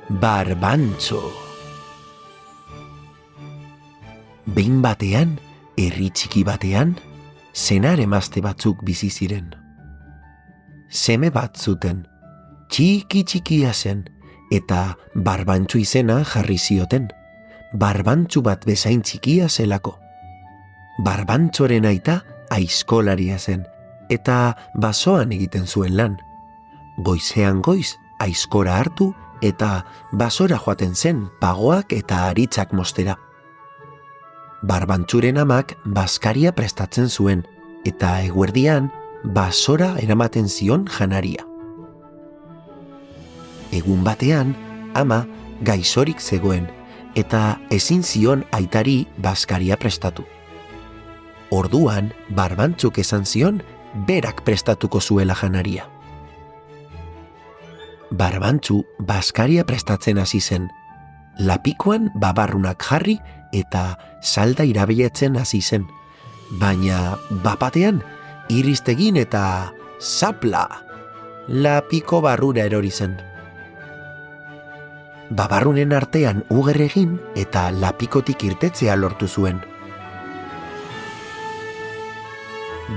Barbantxo. Behin batean, herri txiki batean, senar emazte batzuk bizi ziren. Seme bat zuten, txikia zen, eta Barbantxo izena jarri zioten, Barbantxo bat bezain txikia zelako. Barbantxoren aita aizkolaria zen, eta basoan egiten zuen lan. Goizean goiz, aizkora hartu eta basora joaten zen pagoak eta aritzak mostera. Barbantxuren amak bazkaria prestatzen zuen, eta eguerdian basora eramaten zion janaria. Egun batean, ama gaixorik zegoen, eta ezin zion aitari bazkaria prestatu. Orduan, Barbantxuk esan zion, berak prestatuko zuela janaria. Barbantxu bazkaria prestatzen hasi zen, lapikoan babarrunak jarri eta salda irabiletzen hasi zen, baina bapatean iristegin eta zapla, lapiko barrura erori zen. Babarrunen artean uger egin eta lapikotik irtetzea lortu zuen.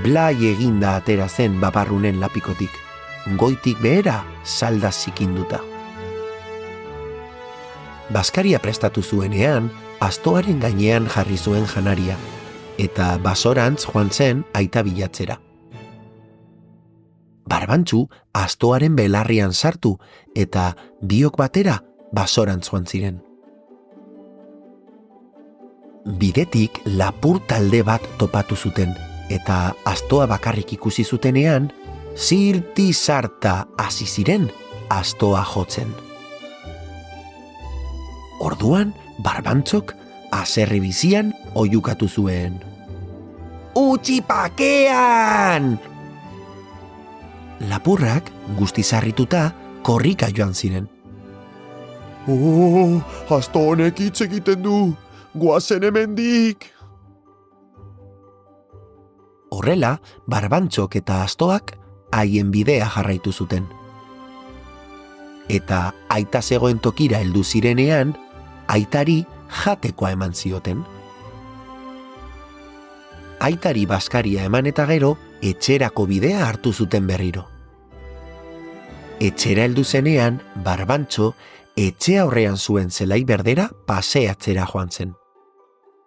Blai eginda atera zen babarrunen lapikotik, goitik behera salda zikinduta. Bazkaria prestatu zuenean, astoaren gainean jarri zuen janaria, eta basorantz joan zen aita bilatzera. Barbantxu astoaren belarrian sartu, eta biok batera basorantz joan ziren. Bidetik lapur talde bat topatu zuten, eta astoa bakarrik ikusi zutenean, zirti sarta hasi ziren astoa jotzen. Orduan, Barbantxok haserre bizian oihukatu zuen. Utzi pakean! Lapurrak guztiz harrituta korrika joan ziren. Asto honek hitz egiten du, goazen hemendik! Horrela, Barbantxok eta astoak haien bidea jarraitu zuten. Eta aita zegoen tokira heldu zirenean, aitari jatekoa eman zioten. Aitari bazkaria eman eta gero, etxerako bidea hartu zuten berriro. Etxera heldu zenean, Barbantxo etxe aurrean zuen zelai berdera paseatzera joan zen.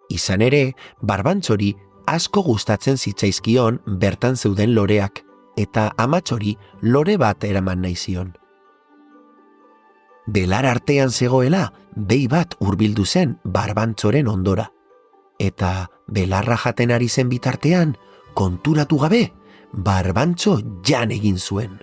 Izan ere, Barbantxori asko gustatzen zitzaizkion bertan zeuden loreak, eta amatxori lore bat eraman nahi zion. Belar artean zegoela, behi bat hurbildu zen Barbantxoren ondora, eta belarra jaten ari zen bitartean, konturatu gabe, Barbantxo jan egin zuen.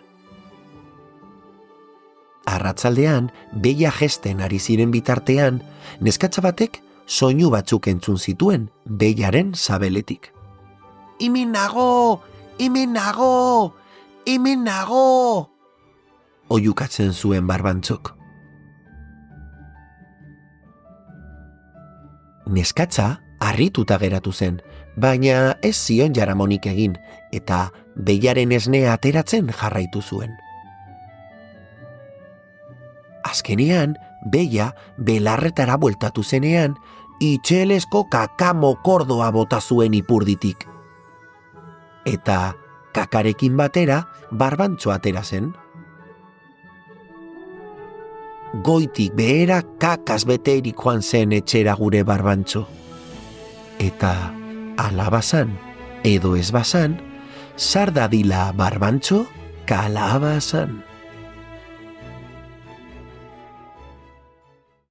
Arratzaldean, behia gesten ari ziren bitartean, neskatxa batek soinu batzuk entzun zituen behiaren sabeletik. Hemen nago! Hemen nago! Hemen nago! Oihukatzen zuen Barbantxok. Neskatxa harrituta geratu zen, baina ez zion jaramonik egin, eta behiaren esnea ateratzen jarraitu zuen. Azkenean, behia belarretara bueltatu zenean, itxelesko kakamokordoa bota zuen ipurditik. Eta kakarekin batera Barbantxo atera zen. Goitik behera kakaz beterik joan zen etxera gure Barbantxo. Eta ala bazan, edo ez bazan, sar dadila Barbantxo kalabazan.